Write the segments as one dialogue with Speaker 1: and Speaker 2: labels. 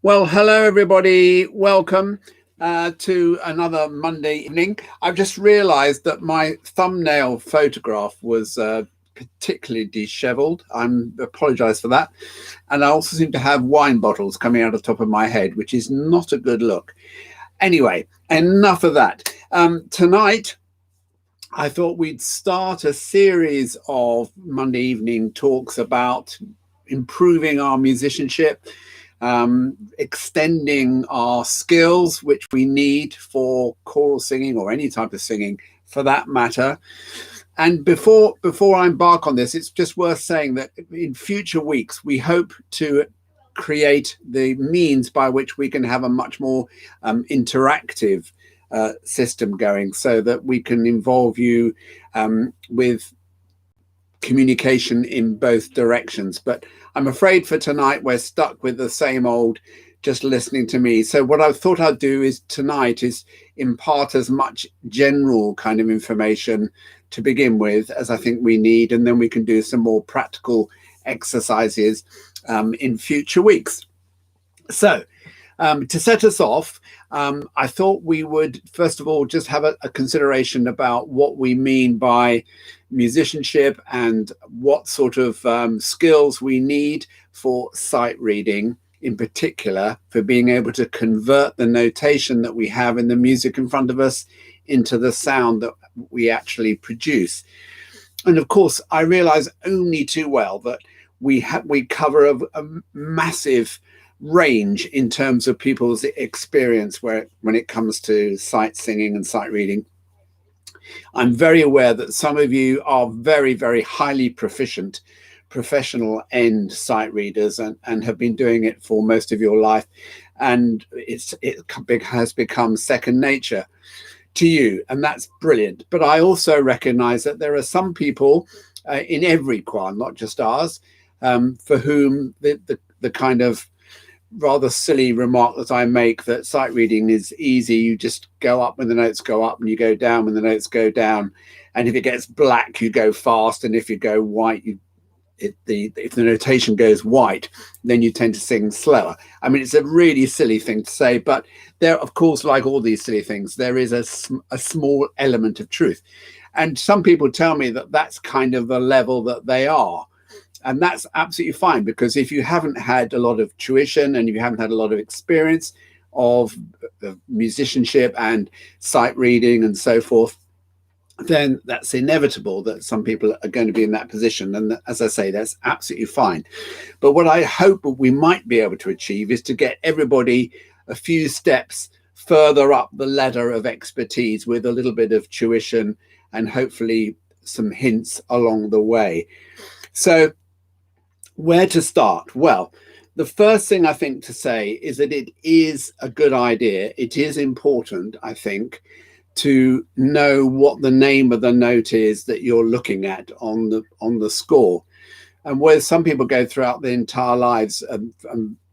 Speaker 1: Well, hello everybody. Welcome to another Monday evening. I've just realized that my thumbnail photograph was particularly disheveled. I apologize for that. And I also seem to have wine bottles coming out of the top of my head, which is not a good look. Anyway, enough of that. Tonight, I thought we'd start a series of Monday evening talks about improving our musicianship, extending our skills, which we need for choral singing or any type of singing for that matter. And before I embark on this, it's just worth saying that in future weeks, we hope to create the means by which we can have a much more interactive system going, so that we can involve you with communication in both directions. But I'm afraid for tonight we're stuck with the same old, just listening to me. So what I thought I'd do is tonight is impart as much general kind of information to begin with as I think we need, and then we can do some more practical exercises in future weeks. So to set us off, I thought we would first of all just have a consideration about what we mean by musicianship and what sort of skills we need for sight reading, in particular for being able to convert the notation that we have in the music in front of us into the sound that we actually produce. And of course, I realize only too well that we cover a massive range in terms of people's experience when it comes to sight singing and sight reading. I'm very aware that some of you are very, very highly proficient professional end sight readers and have been doing it for most of your life, and it has become second nature to you, and that's brilliant. But I also recognize that there are some people in every choir, not just ours, for whom the kind of rather silly remark that I make, that sight reading is easy. You just go up when the notes go up and you go down when the notes go down. And if it gets black, you go fast. And if you go white, if the notation goes white, then you tend to sing slower. I mean, it's a really silly thing to say, but there, of course, like all these silly things, there is a small element of truth. And some people tell me that that's kind of the level that they are. And that's absolutely fine, because if you haven't had a lot of tuition and you haven't had a lot of experience of musicianship and sight reading and so forth, then that's inevitable that some people are going to be in that position. And as I say, that's absolutely fine. But what I hope we might be able to achieve is to get everybody a few steps further up the ladder of expertise with a little bit of tuition and hopefully some hints along the way. So where to start? Well, the first thing I think to say is that it is a good idea. It is important, I think, to know what the name of the note is that you're looking at on the score. And where some people go throughout their entire lives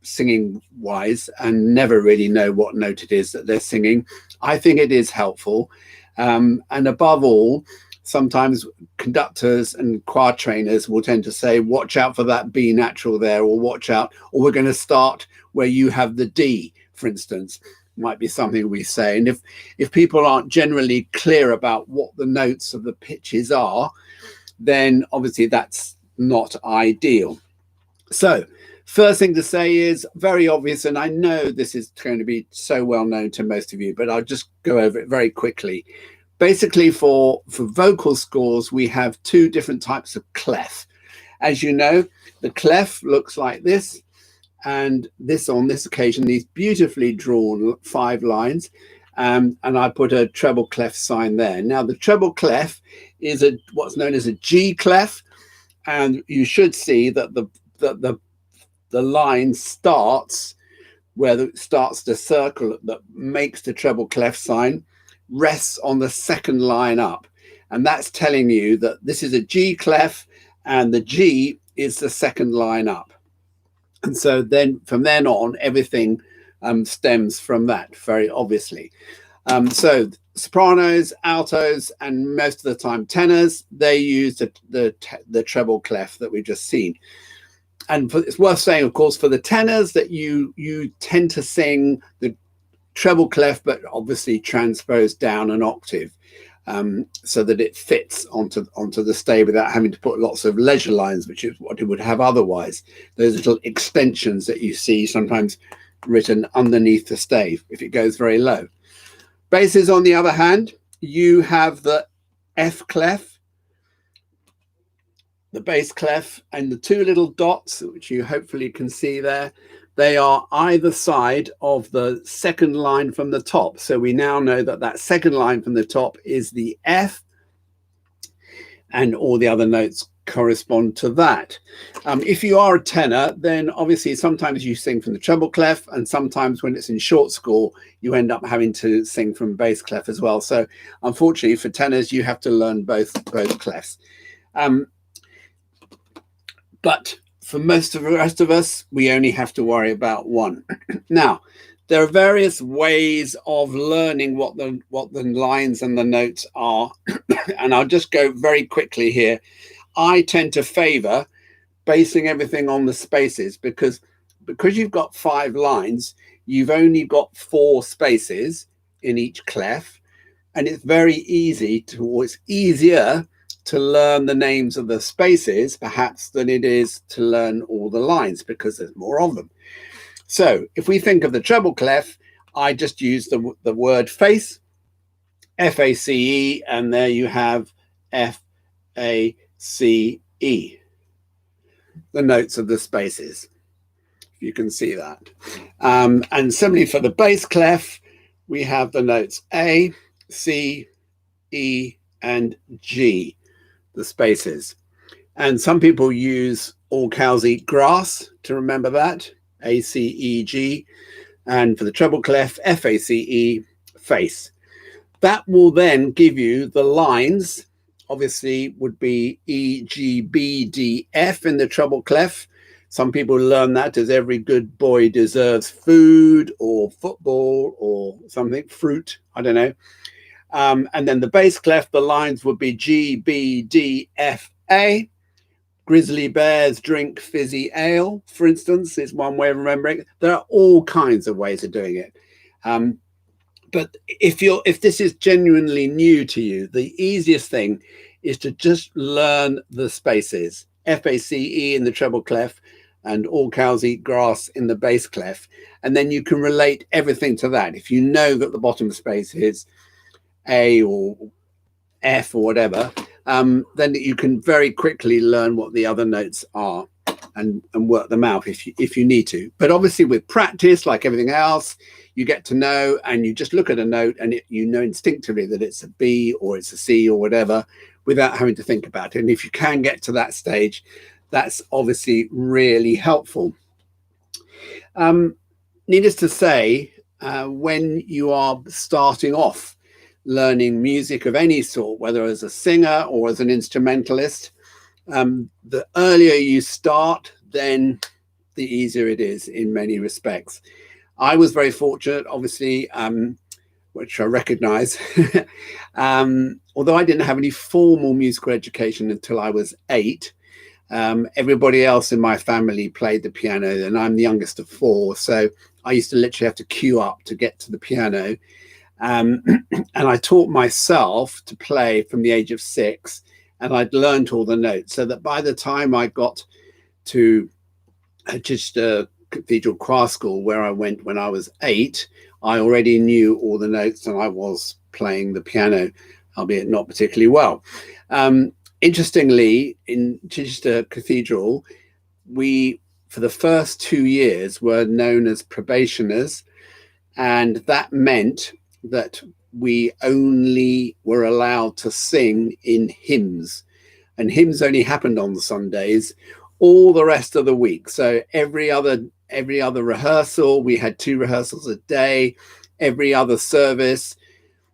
Speaker 1: singing wise and never really know what note it is that they're singing, I think it is helpful. And above all, sometimes conductors and choir trainers will tend to say, watch out for that B natural there, or watch out, or we're going to start where you have the D, for instance, might be something we say. And if people aren't generally clear about what the notes of the pitches are, then obviously that's not ideal. So first thing to say is very obvious, and I know this is going to be so well known to most of you, but I'll just go over it very quickly. Basically, for vocal scores, we have two different types of clef. As you know, the clef looks like this, and this on this occasion, these beautifully drawn 5 lines, and I put a treble clef sign there. Now, the treble clef is what's known as a G clef, and you should see that the line starts where it starts the circle that makes the treble clef sign, rests on the second line up, and that's telling you that this is a G clef and the G is the second line up. And so then from then on, everything stems from that, very obviously. So sopranos, altos, and most of the time tenors, they use the treble clef that we've just seen. it's worth saying, of course, for the tenors that you tend to sing the treble clef, but obviously transposed down an octave, so that it fits onto the stave without having to put lots of leisure lines, which is what it would have otherwise. Those little extensions that you see sometimes written underneath the stave if it goes very low. Basses, on the other hand, you have the F clef, the bass clef, and the two little dots, which you hopefully can see there. They are either side of the second line from the top. So we now know that that second line from the top is the F, and all the other notes correspond to that. If you are a tenor, then obviously sometimes you sing from the treble clef, and sometimes when it's in short score, you end up having to sing from bass clef as well. So unfortunately for tenors, you have to learn both clefs. But for most of the rest of us, we only have to worry about one. Now, there are various ways of learning what the lines and the notes are, and I'll just go very quickly here. I tend to favor basing everything on the spaces, because you've got 5 lines, you've only got 4 spaces in each clef, and it's very easy or it's easier to learn the names of the spaces perhaps than it is to learn all the lines, because there's more of them. So if we think of the treble clef, I just use the word face, F-A-C-E, and there you have F-A-C-E, the notes of the spaces, if you can see that. And similarly for the bass clef, we have the notes A, C, E, and G, the spaces. And some people use all cows eat grass to remember that, A-C-E-G, and for the treble clef, F-A-C-E, face. That will then give you the lines, obviously would be E, G, B, D, F in the treble clef. Some people learn that as every good boy deserves food or football or something, fruit, I don't know. And then the bass clef, the lines would be G, B, D, F, A. Grizzly bears drink fizzy ale, for instance, is one way of remembering it. There are all kinds of ways of doing it. But if this is genuinely new to you, the easiest thing is to just learn the spaces, F-A-C-E in the treble clef and all cows eat grass in the bass clef. And then you can relate everything to that. If you know that the bottom space is A or F or whatever, then you can very quickly learn what the other notes are and work them out if you need to. But obviously with practice, like everything else, you get to know, and you just look at a note and you know instinctively that it's a B or it's a C or whatever without having to think about it. And if you can get to that stage, that's obviously really helpful. Needless to say, when you are starting off learning music of any sort, whether as a singer or as an instrumentalist, the earlier you start, then the easier it is in many respects. I was very fortunate, obviously, which I recognize, although I didn't have any formal musical education until I was 8. Everybody else in my family played the piano, and I'm the youngest of 4. So I used to literally have to queue up to get to the piano. And I taught myself to play from the age of 6, and I'd learned all the notes, so that by the time I got to Chichester Cathedral Choir School, where I went when I was 8, I already knew all the notes and I was playing the piano, albeit not particularly well. Interestingly, in Chichester Cathedral, we, for the first 2 years, were known as probationers, and that meant that we only were allowed to sing in hymns, and hymns only happened on the Sundays. All the rest of the week, so every other rehearsal, we had 2 rehearsals a day, every other service,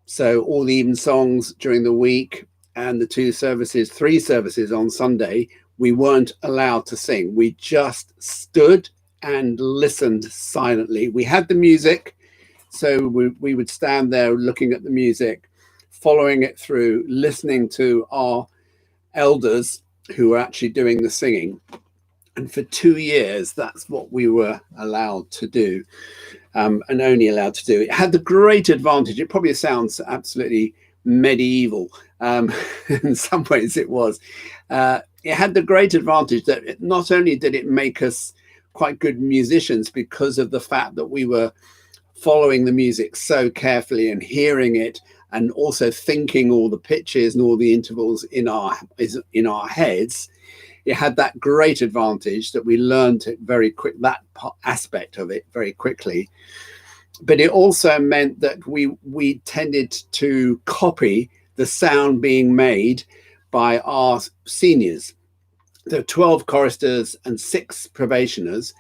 Speaker 1: so all the even songs during the week, and the 3 services on Sunday, we weren't allowed to sing. We just stood and listened silently. We had the music, so we would stand there looking at the music, following it through, listening to our elders who were actually doing the singing. And for 2 years, that's what we were allowed to do, and only allowed to do. It had the great advantage. It probably sounds absolutely medieval. In some ways it was. It had the great advantage that not only did it make us quite good musicians because of the fact that we were following the music so carefully and hearing it, and also thinking all the pitches and all the intervals in our heads. It had that great advantage that we learned it very quick, that aspect of it very quickly. But it also meant that we tended to copy the sound being made by our seniors. There are 12 choristers and 6 probationers,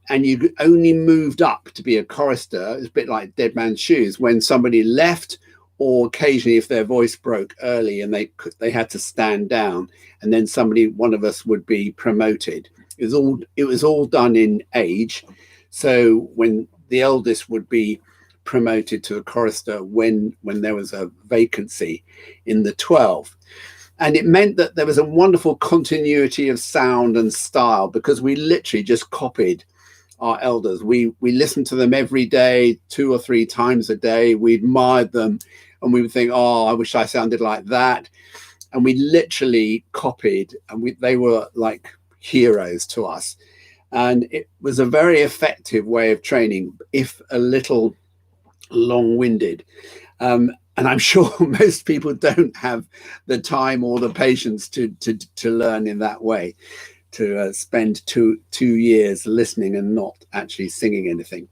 Speaker 1: and you only moved up to be a chorister. It's a bit like Dead Man's Shoes, when somebody left, or occasionally if their voice broke early and they had to stand down, and then one of us would be promoted. It was all done in age. So when the eldest would be promoted to a chorister when there was a vacancy in the 12. And it meant that there was a wonderful continuity of sound and style, because we literally just copied our elders. We listened to them every day, 2 or 3 times a day. We admired them, and we would think, oh, I wish I sounded like that. And we literally copied, and they were like heroes to us. And it was a very effective way of training, if a little long-winded. And I'm sure most people don't have the time or the patience to learn in that way, to spend two years listening and not actually singing anything.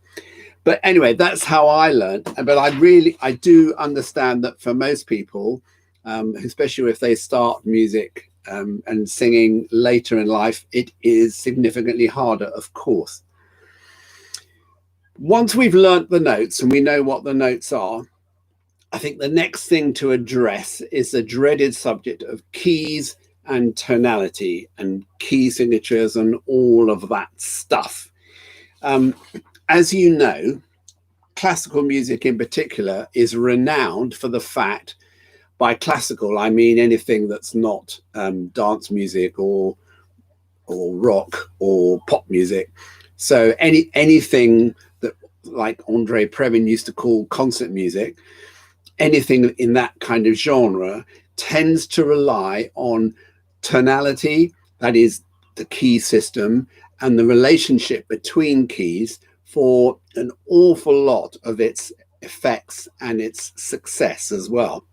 Speaker 1: But anyway, that's how I learned. But I do understand that for most people, especially if they start music and singing later in life, it is significantly harder, of course. Once we've learnt the notes and we know what the notes are, I think the next thing to address is the dreaded subject of keys and tonality and key signatures and all of that stuff. As you know, classical music in particular is renowned for the fact, by classical, I mean anything that's not dance music or rock or pop music. So anything that, like Andre Previn used to call concert music, anything in that kind of genre tends to rely on tonality, that is the key system, and the relationship between keys for an awful lot of its effects and its success as well.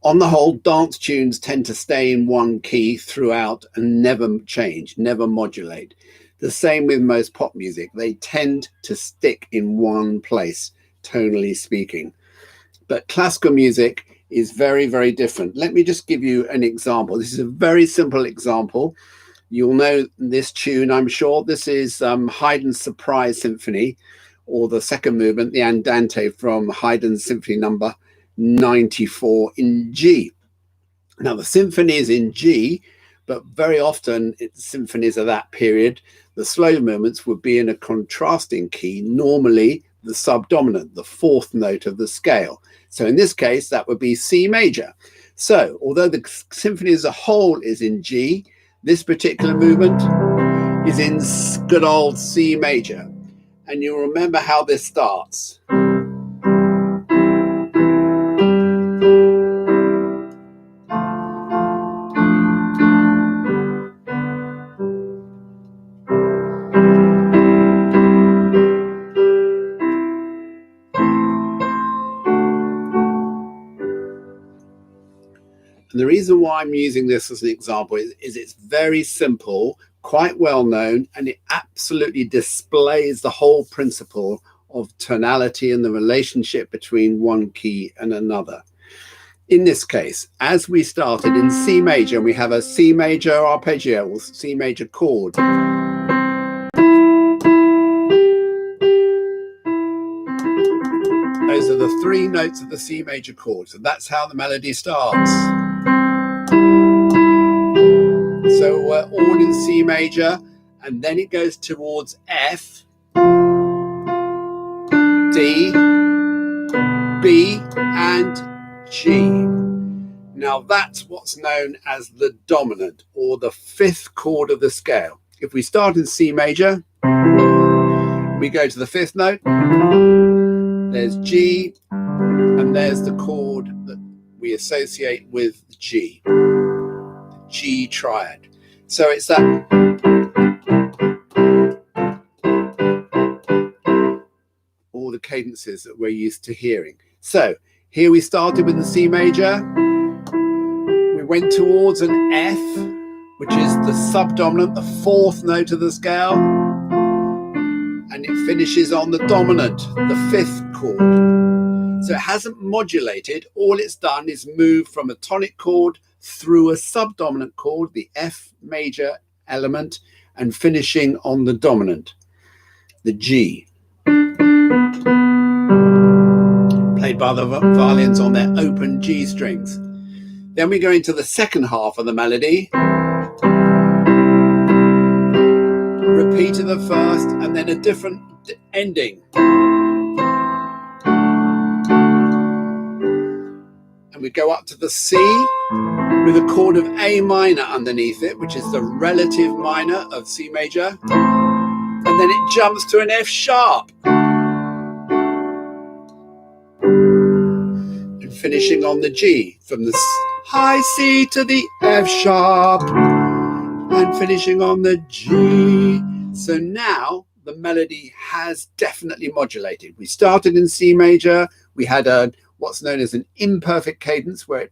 Speaker 1: On the whole, dance tunes tend to stay in one key throughout and never change, never modulate. The same with most pop music. They tend to stick in one place, tonally speaking. But classical music is very, very different. Let me just give you an example. This is a very simple example. You'll know this tune, I'm sure. This is Haydn's Surprise Symphony, or the second movement, the Andante, from Haydn's Symphony number 94 in G. Now, the symphony is in G, but very often symphonies of that period, the slow movements would be in a contrasting key, normally the subdominant, the 4th note of the scale. So in this case, that would be C major. So although the symphony as a whole is in G, this particular movement is in good old C major. And you'll remember how this starts. And the reason why I'm using this as an example is it's very simple, quite well known, and it absolutely displays the whole principle of tonality and the relationship between one key and another. In this case, as we started in C major, we have a C major arpeggio, or C major chord. Those are the 3 notes of the C major chord. So that's how the melody starts. So we're all in C major, and then it goes towards F, D, B, and G. Now that's what's known as the dominant, or the fifth chord of the scale. If we start in C major, we go to the fifth note, there's G, and there's the chord that we associate with G, the G triad. So it's that all the cadences that we're used to hearing. So here we started with the C major. We went towards an F, which is the subdominant, the fourth note of the scale. And it finishes on the dominant, the fifth chord. So it hasn't modulated. All it's done is move from a tonic chord through a subdominant chord, the F major element, and finishing on the dominant, the G. Played by the violins on their open G strings. Then we go into the second half of the melody. Repeat of the first, and then a different ending. And we go up to the C with a chord of A minor underneath it, which is the relative minor of C major. And then it jumps to an F sharp. And finishing on the G, from the high C to the F sharp. And finishing on the G. So now the melody has definitely modulated. We started in C major. We had what's known as an imperfect cadence, where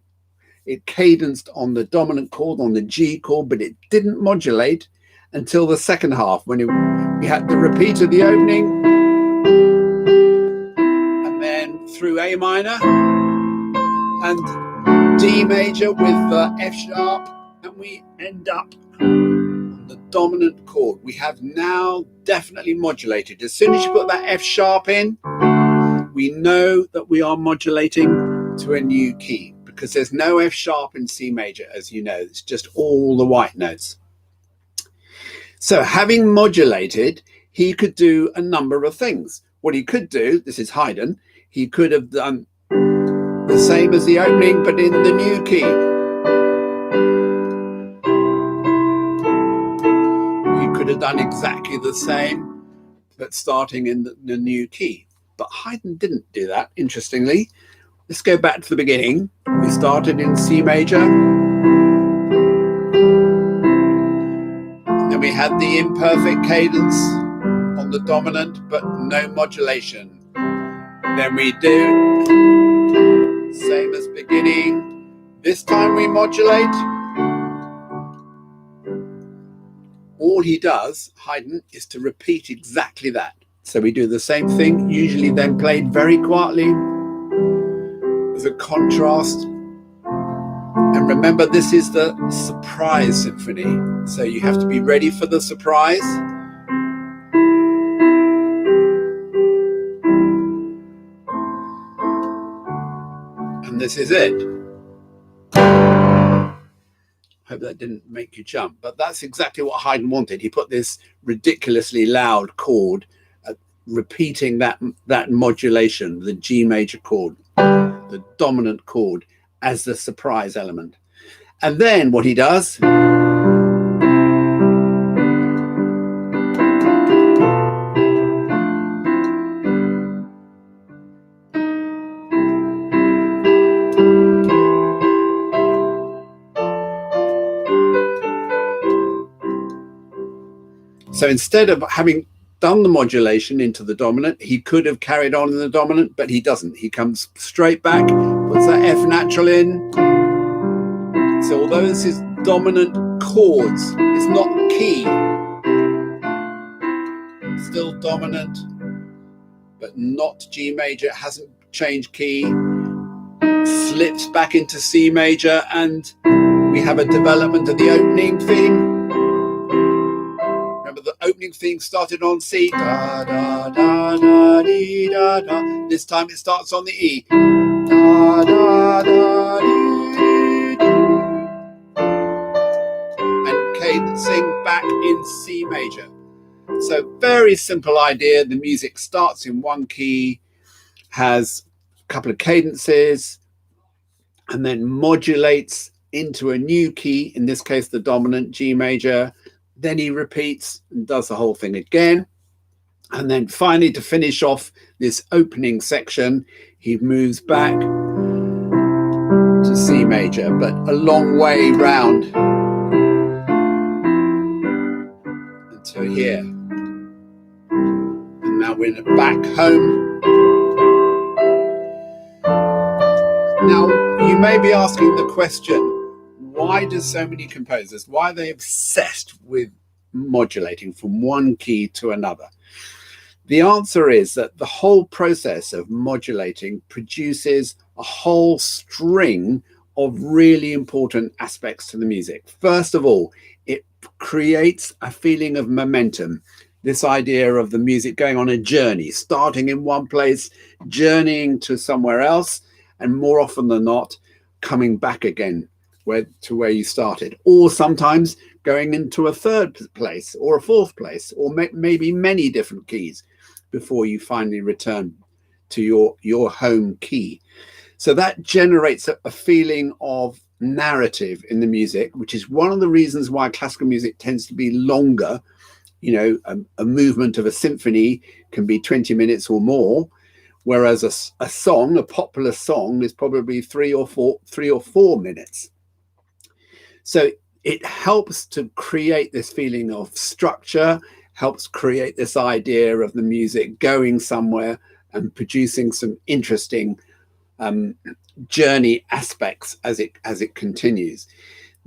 Speaker 1: it cadenced on the dominant chord, on the G chord, but it didn't modulate until the second half, when we had the repeat of the opening, and then through A minor and D major with the F sharp, and we end up on the dominant chord. We have now definitely modulated. As soon as you put that F sharp in, we know that we are modulating to a new key, because there's no F sharp in C major, as you know. It's just all the white notes. So having modulated, he could do a number of things. What he could do, this is Haydn, he could have done the same as the opening, but in the new key. He could have done exactly the same, but starting in the new key. But Haydn didn't do that, interestingly. Let's go back to the beginning. We started in C major. And then we had the imperfect cadence on the dominant, but no modulation. Then we do same as beginning. This time we modulate. All he does, Haydn, is to repeat exactly that. So we do the same thing, usually then played very quietly as a contrast. And remember, this is the surprise symphony, so you have to be ready for the surprise. And this is it. Hope that didn't make you jump, but that's exactly what Haydn wanted. He put this ridiculously loud chord, repeating that modulation, the G major chord, the dominant chord, as the surprise element. And then what he does, so instead of having done the modulation into the dominant, he could have carried on in the dominant, but he doesn't. He comes straight back, puts that F natural in. So although this is dominant chords, it's not key. Still dominant, but not G major. It hasn't changed key. Slips back into C major, and we have a development of the opening theme. Remember, the opening theme started on C. Da, da, da, da, dee, da, da. This time it starts on the E. Da, da, da, dee, dee. And cadencing back in C major. So very simple idea. The music starts in one key, has a couple of cadences, and then modulates into a new key, in this case, the dominant G major. Then he repeats and does the whole thing again. And then finally, to finish off this opening section, he moves back to C major, but a long way round until here. And now we're back home. Now, you may be asking the question, why do so many composers, why are they obsessed with modulating from one key to another? The answer is that the whole process of modulating produces a whole string of really important aspects to the music. First of all, it creates a feeling of momentum. This idea of the music going on a journey, starting in one place, journeying to somewhere else, and more often than not, coming back again to where you started, or sometimes going into a third place or a fourth place, or maybe many different keys before you finally return to your home key. So that generates a feeling of narrative in the music, which is one of the reasons why classical music tends to be longer. You know, a movement of a symphony can be 20 minutes or more, whereas a song, a popular song, is probably 3 or 4 minutes. So it helps to create this feeling of structure, helps create this idea of the music going somewhere and producing some interesting journey aspects as it continues.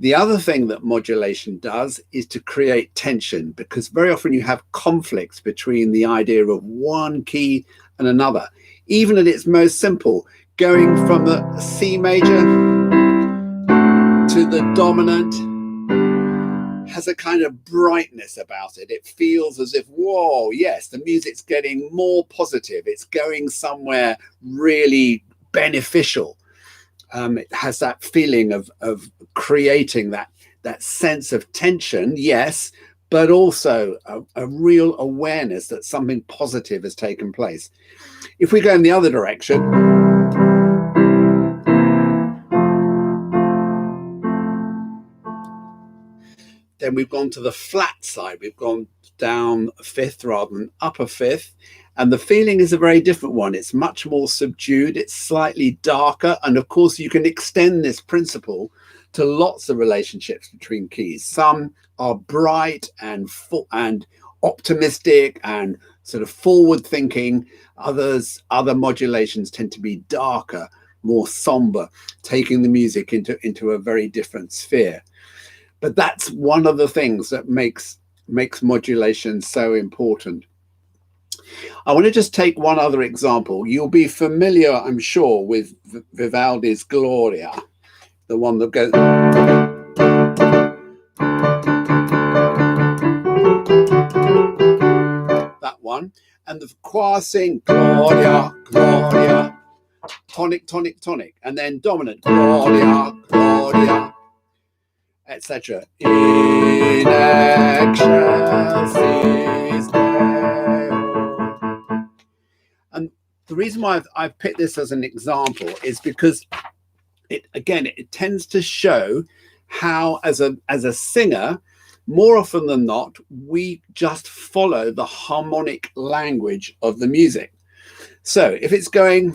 Speaker 1: The other thing that modulation does is to create tension, because very often you have conflicts between the idea of one key and another. Even at its most simple, going from the C major to the dominant has a kind of brightness about it. It feels as if, whoa, yes, the music's getting more positive. It's going somewhere really beneficial. It has that feeling of creating that sense of tension, yes, but also a real awareness that something positive has taken place. If we go in the other direction, then we've gone to the flat side. We've gone down a fifth rather than up a fifth. And the feeling is a very different one. It's much more subdued. It's slightly darker. And of course, you can extend this principle to lots of relationships between keys. Some are bright and optimistic and sort of forward thinking. Other modulations tend to be darker, more somber, taking the music into a very different sphere. But that's one of the things that makes modulation so important. I want to just take one other example. You'll be familiar, I'm sure, with Vivaldi's Gloria, the one that goes... that one. And the choir sing Gloria, Gloria, tonic, tonic, tonic, and then dominant Gloria, Gloria, etc. In excelsis Deo. And the reason why I've picked this as an example is because it tends to show how, as a singer, more often than not, we just follow the harmonic language of the music. So if it's going...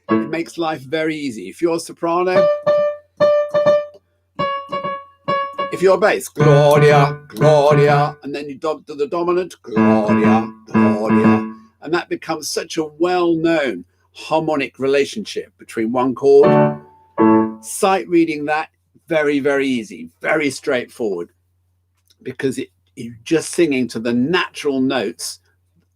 Speaker 1: it makes life very easy. If you're a soprano, if you're a bass, Gloria, Gloria, and then you do the dominant, Gloria, Gloria, and that becomes such a well-known harmonic relationship between one chord. Sight reading that, very, very easy, very straightforward, because you're just singing to the natural notes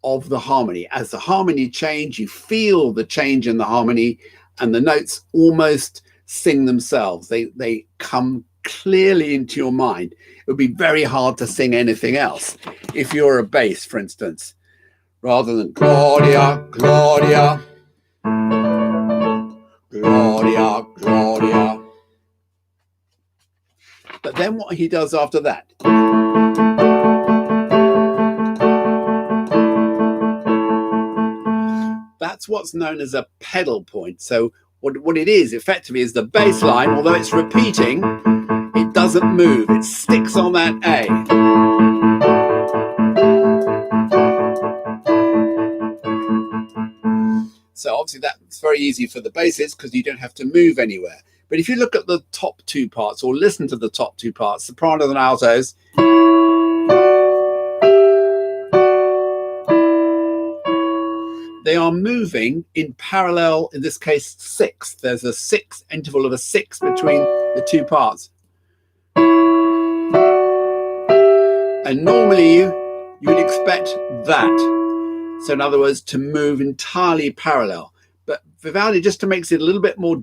Speaker 1: of the harmony. As the harmony change, you feel the change in the harmony, and the notes almost sing themselves. They come clearly into your mind. It would be very hard to sing anything else if you're a bass, for instance, rather than Gloria, Gloria, Gloria, Gloria. But then what he does after that, that's what's known as a pedal point. So what it is effectively is the bass line, although it's repeating, it doesn't move, it sticks on that A. So obviously that's very easy for the basses because you don't have to move anywhere. But if you look at the top two parts or listen to the top two parts, sopranos and altos, they are moving in parallel, in this case, 6. There's a 6 interval of a 6 between the two parts. And normally you would expect that. So in other words, to move entirely parallel. But Vivaldi just makes it a little bit more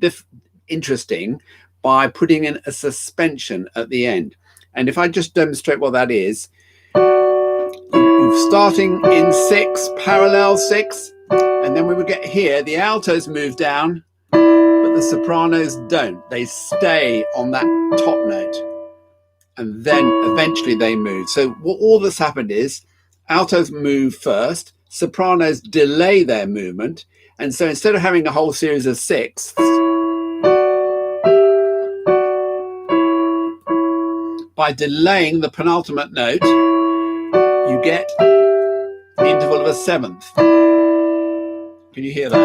Speaker 1: interesting by putting in a suspension at the end. And if I just demonstrate what that is, starting in 6, parallel 6, and then when we get here, the altos move down, but the sopranos don't. They stay on that top note, and then eventually they move. So what all that's happened is altos move first, sopranos delay their movement, and so instead of having a whole series of 6ths, by delaying the penultimate note, you get the interval of a 7th. Can you hear that?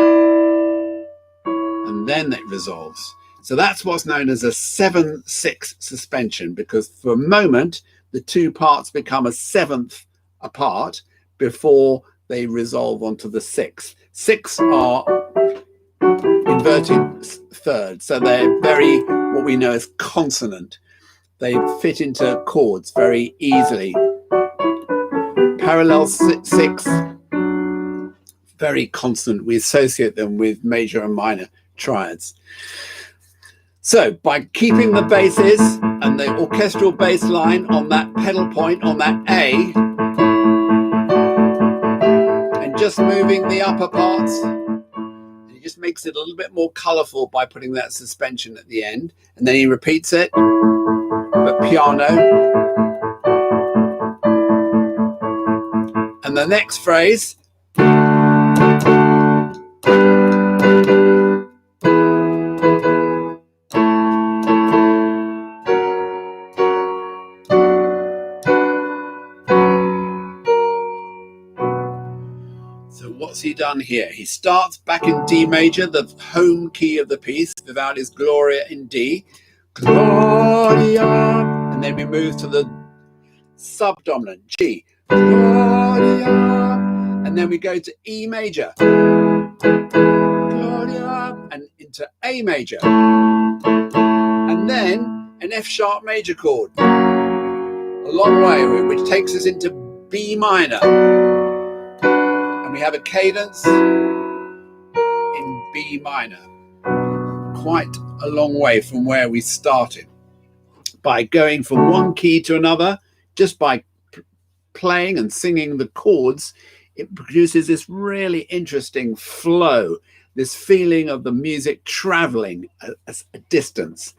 Speaker 1: And then it resolves. So that's what's known as a 7/6 suspension, because for a moment, the two parts become a 7th apart before they resolve onto the 6th. 6 are inverted thirds, so they're very, what we know as consonant. They fit into chords very easily. Parallel 6, very consonant. We associate them with major and minor triads. So by keeping the basses and the orchestral bass line on that pedal point, on that A, and just moving the upper parts, he just makes it a little bit more colorful by putting that suspension at the end. And then he repeats it, but piano. And the next phrase, so what's he done here? He starts back in D major, the home key of the piece, Vivaldi's Gloria in D. Gloria. And then we move to the subdominant, G. Gloria. And then we go to E major. Gloria. And into A major. And then an F sharp major chord. A long way, which takes us into B minor. And we have a cadence in B minor. Quite a long way from where we started. By going from one key to another, just by playing and singing the chords, it produces this really interesting flow, this feeling of the music traveling a distance.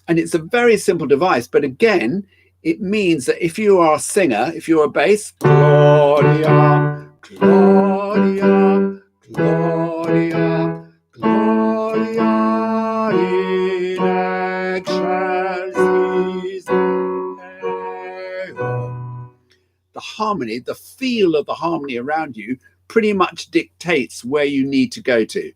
Speaker 1: And it's a very simple device, but again, it means that if you are a singer, if you're a bass, Gloria, Gloria, Gloria, Gloria in excelsis Deo. The harmony, the feel of the harmony around you pretty much dictates where you need to go to.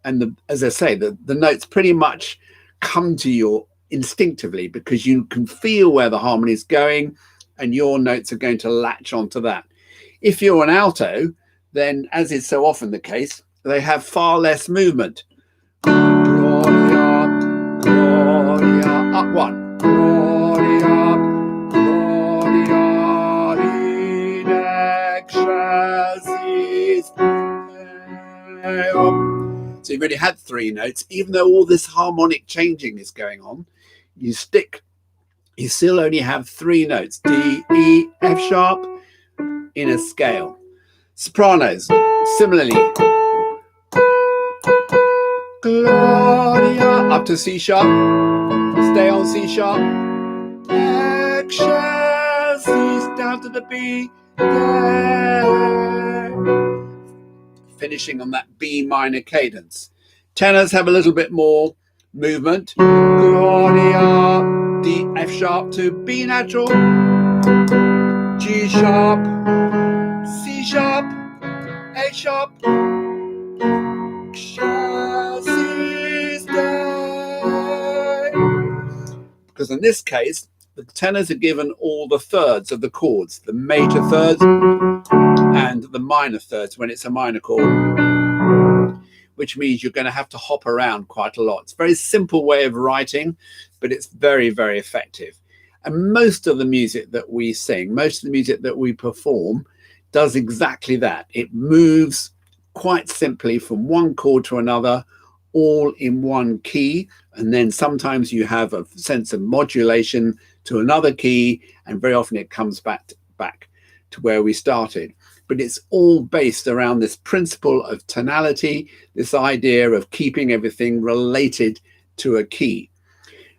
Speaker 1: And as I say, the notes pretty much come to you instinctively because you can feel where the harmony is going and your notes are going to latch onto that. If you're an alto, then as is so often the case, they have far less movement. Gloria, Gloria, up one. Gloria, Gloria in excelsis Deo. So you've already had 3 notes, even though all this harmonic changing is going on. You still only have 3 notes, D, E, F sharp in a scale. Sopranos, similarly. Gloria, up to C sharp, stay on C sharp. Excelsis, down to the B. finishing on that B minor cadence. Tenors have a little bit more movement. Claudia, D, F sharp to B natural, G sharp, C sharp, A sharp, chassis day. Because in this case, the tenors are given all the thirds of the chords, the major thirds and the minor thirds when it's a minor chord, which means you're going to have to hop around quite a lot. It's a very simple way of writing, but it's very, very effective. And most of the music that we sing, most of the music that we perform does exactly that. It moves quite simply from one chord to another, all in one key. And then sometimes you have a sense of modulation to another key, and very often it comes back to where we started. But it's all based around this principle of tonality, this idea of keeping everything related to a key.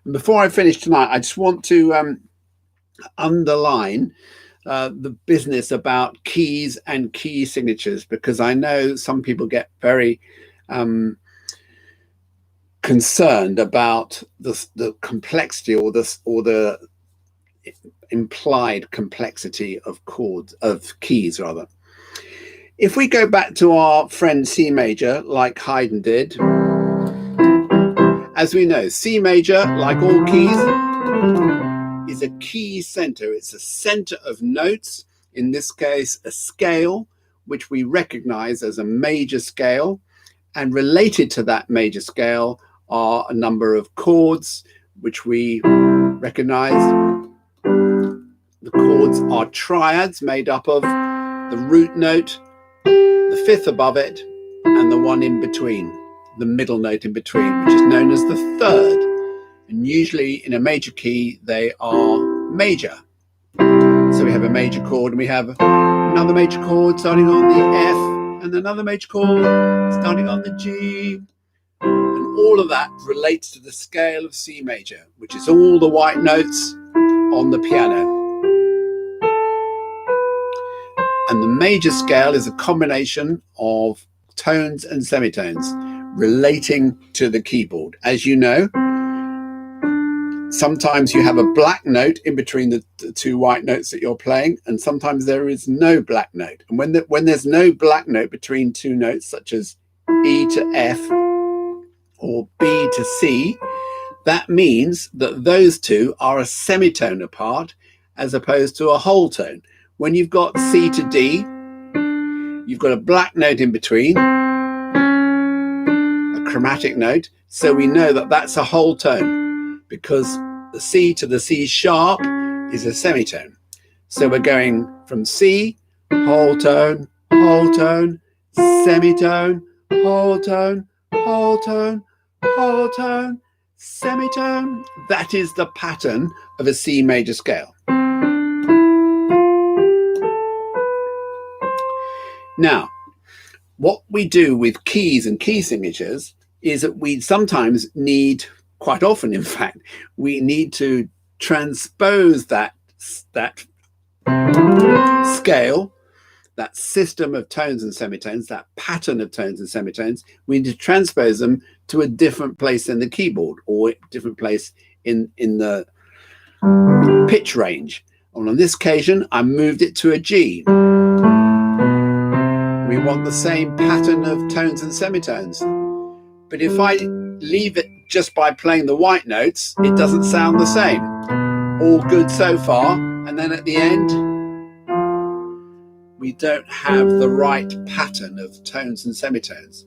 Speaker 1: And before I finish tonight, I just want to underline the business about keys and key signatures, because I know some people get very concerned about the complexity or the implied complexity of chords, of keys rather. If we go back to our friend C major, like Haydn did, as we know, C major, like all keys, is a key center. It's a center of notes, in this case a scale, which we recognize as a major scale, and related to that major scale are a number of chords which we recognize. The chords are triads made up of the root note, the fifth above it, and the one in between, the middle note in between, which is known as the third. And usually in a major key, they are major. So we have a major chord, and we have another major chord starting on the F, and another major chord starting on the G. And all of that relates to the scale of C major, which is all the white notes on the piano. And the major scale is a combination of tones and semitones relating to the keyboard. As you know, sometimes you have a black note in between the two white notes that you're playing, and sometimes there is no black note. And when there's no black note between two notes, such as E to F or B to C, that means that those two are a semitone apart as opposed to a whole tone. When you've got C to D, you've got a black note in between, a chromatic note, so we know that that's a whole tone, because the C to the C sharp is a semitone. So we're going from C, whole tone, semitone, whole tone, semitone. That is the pattern of a C major scale. Now, what we do with keys and key signatures is that we sometimes need, quite often in fact, we need to transpose that scale, that system of tones and semitones, that pattern of tones and semitones. We need to transpose them to a different place in the keyboard, or a different place in the pitch range. And on this occasion, I moved it to a G. We want the same pattern of tones and semitones. But if I leave it just by playing the white notes, it doesn't sound the same. All good so far. And then at the end, we don't have the right pattern of tones and semitones.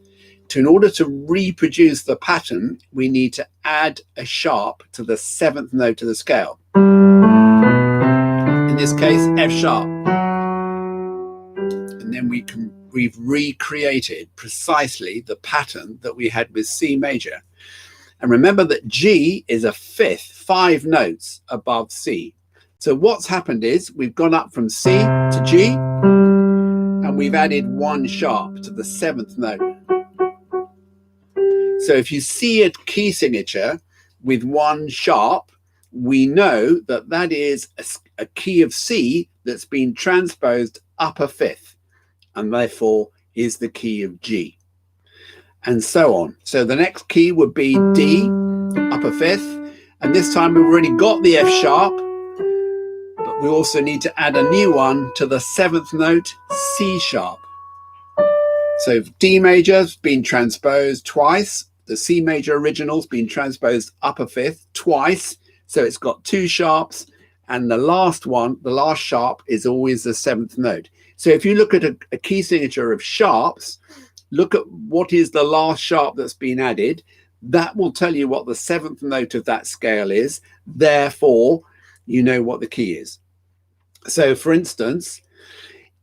Speaker 1: In order to reproduce the pattern, we need to add a sharp to the seventh note of the scale. In this case, F sharp. And then we've recreated precisely the pattern that we had with C major. And remember that G is a fifth, 5 notes above C. So what's happened is we've gone up from C to G, and we've added 1 sharp to the 7th note. So if you see a key signature with 1 sharp, we know that that is a key of C that's been transposed up a fifth, and therefore is the key of G, and so on. So the next key would be D, upper fifth, and this time we've already got the F sharp, but we also need to add a new one to the seventh note, C sharp. So D major's been transposed twice, the C major original's been transposed upper fifth twice, so it's got two sharps, and the last one, the last sharp, is always the seventh note. So if you look at a key signature of sharps, look at what is the last sharp that's been added. That will tell you what the seventh note of that scale is. Therefore, you know what the key is. So for instance,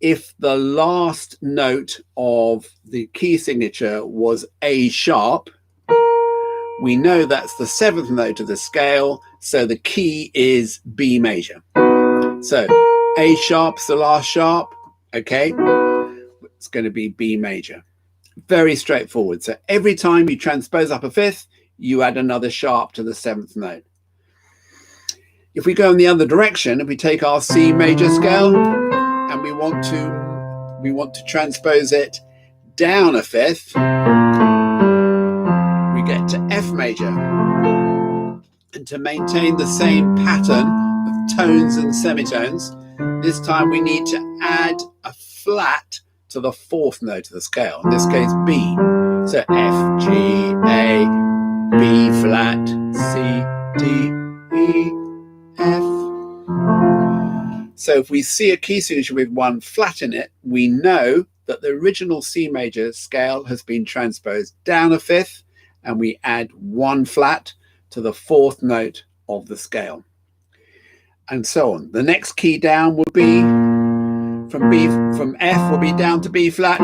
Speaker 1: if the last note of the key signature was A sharp, we know that's the seventh note of the scale, so the key is B major. So A sharp's the last sharp, okay? It's going to be B major. Very straightforward. So every time you transpose upper fifth, you add another sharp to the seventh note. If we go in the other direction, if we take our C major scale and we want to transpose it down a fifth, we get to F major. And to maintain the same pattern of tones and semitones, this time we need to add a flat to the fourth note of the scale, in this case B. So F, G, A, B flat, C, D, E, F. So if we see a key signature with one flat in it, we know that the original C major scale has been transposed down a fifth, and we add one flat to the fourth note of the scale, and so on. The next key down would be from F will be down to B flat,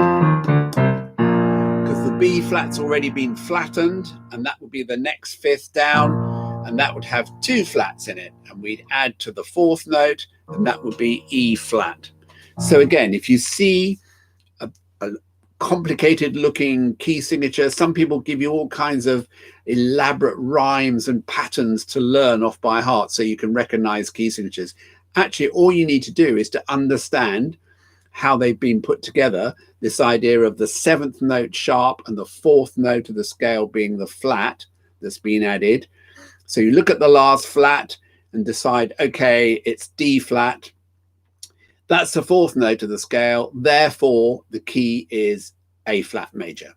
Speaker 1: because the B flat's already been flattened, and that would be the next fifth down, and that would have two flats in it, and we'd add to the fourth note, and that would be E flat. So again, if you see a complicated looking key signature, some people give you all kinds of elaborate rhymes and patterns to learn off by heart so you can recognize key signatures. Actually, all you need to do is to understand how they've been put together, this idea of the seventh note sharp and the fourth note of the scale being the flat that's been added. So you look at the last flat and decide, okay, it's D flat. That's the fourth note of the scale. Therefore, the key is A flat major.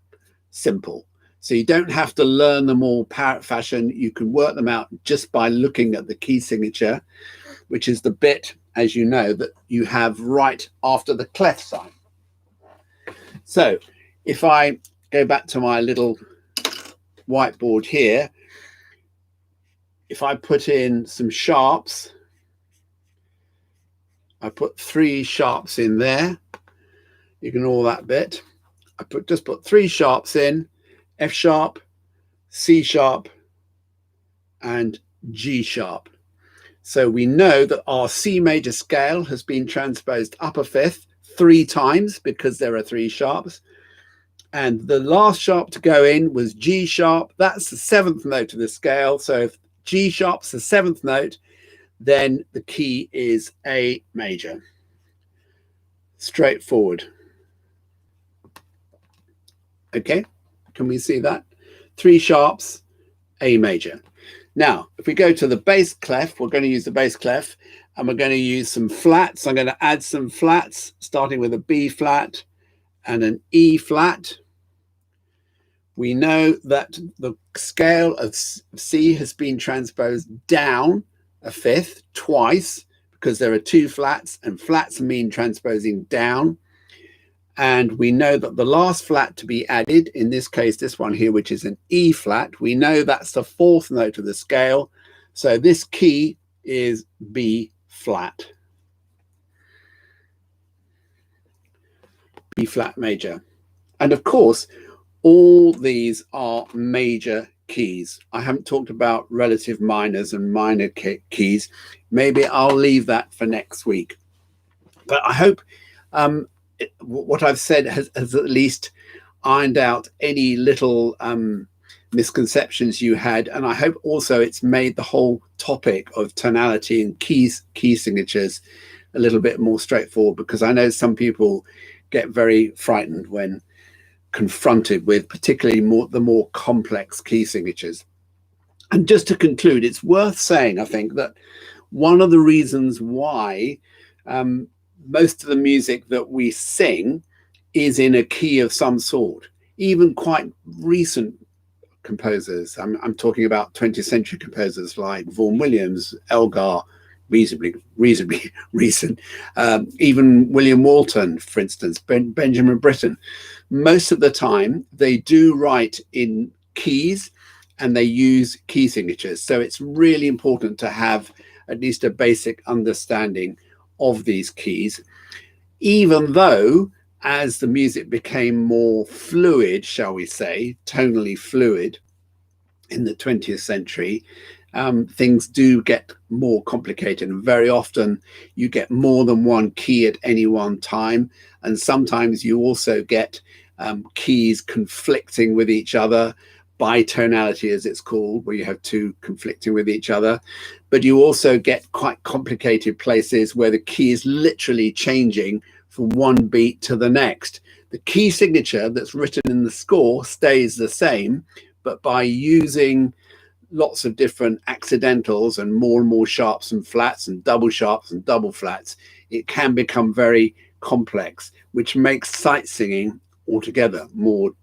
Speaker 1: Simple. So you don't have to learn them all parrot fashion. You can work them out just by looking at the key signature, which is the bit, as you know, that you have right after the clef sign. So if I go back to my little whiteboard here, if I put in some sharps, I put three sharps in there. Ignore that bit. I just put three sharps in, F sharp, C sharp, and G sharp. So we know that our C major scale has been transposed upper fifth 3 times because there are 3 sharps. And the last sharp to go in was G sharp. That's the 7th note of the scale. So if G sharp's the 7th note, then the key is A major. Straightforward. Okay, can we see that? 3 sharps, A major. Now, if we go to the bass clef, we're going to use the bass clef, and we're going to use some flats. I'm going to add some flats, starting with a B flat and an E flat. We know that the scale of C has been transposed down a fifth twice because there are 2 flats, and flats mean transposing down. And we know that the last flat to be added, in this case, this one here, which is an E flat, we know that's the 4th note of the scale. So this key is B flat. B flat major. And of course, all these are major keys. I haven't talked about relative minors and minor keys. Maybe I'll leave that for next week. But I hope what I've said has at least ironed out any little misconceptions you had, and I hope also it's made the whole topic of tonality and key signatures a little bit more straightforward, because I know some people get very frightened when confronted with particularly the more complex key signatures. And just to conclude, it's worth saying, I think, that one of the reasons why most of the music that we sing is in a key of some sort, even quite recent composers. I'm talking about 20th century composers like Vaughan Williams, Elgar, reasonably recent, even William Walton, for instance, Benjamin Britten. Most of the time they do write in keys and they use key signatures. So it's really important to have at least a basic understanding of these keys, even though as the music became more fluid, shall we say, tonally fluid in the 20th century, things do get more complicated. And very often you get more than one key at any one time. And sometimes you also get keys conflicting with each other, bitonality as it's called, where you have two conflicting with each other. But you also get quite complicated places where the key is literally changing from one beat to the next. The key signature that's written in the score stays the same, but by using lots of different accidentals and more sharps and flats and double sharps and double flats, it can become very complex, which makes sight singing altogether more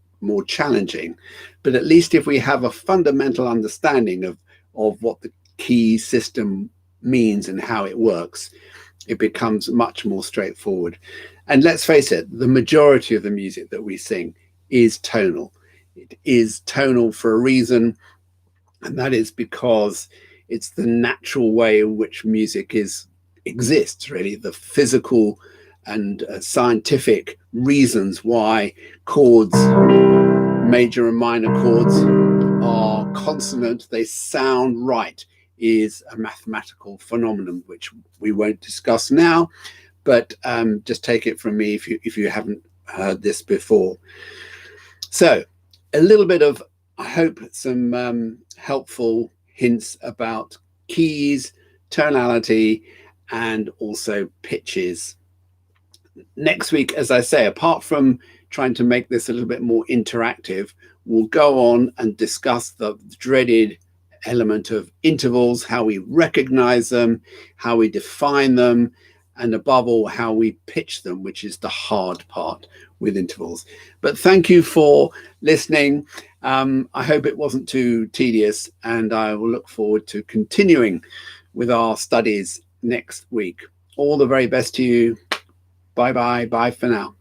Speaker 1: challenging. But at least if we have a fundamental understanding of what the key system means and how it works, it becomes much more straightforward. And let's face it, the majority of the music that we sing is tonal. It is tonal for a reason, and that is because it's the natural way in which music exists, really, the physical and scientific reasons why chords, major and minor chords, are consonant, they sound right, is a mathematical phenomenon which we won't discuss now, but just take it from me if you haven't heard this before. So a little bit of, I hope, some helpful hints about keys, tonality, and also pitches. Next week, as I say, apart from trying to make this a little bit more interactive, we'll go on and discuss the dreaded element of intervals, how we recognize them, how we define them, and above all, how we pitch them, which is the hard part with intervals. But thank you for listening. I hope it wasn't too tedious, and I will look forward to continuing with our studies next week. All the very best to you. Bye-bye. Bye for now.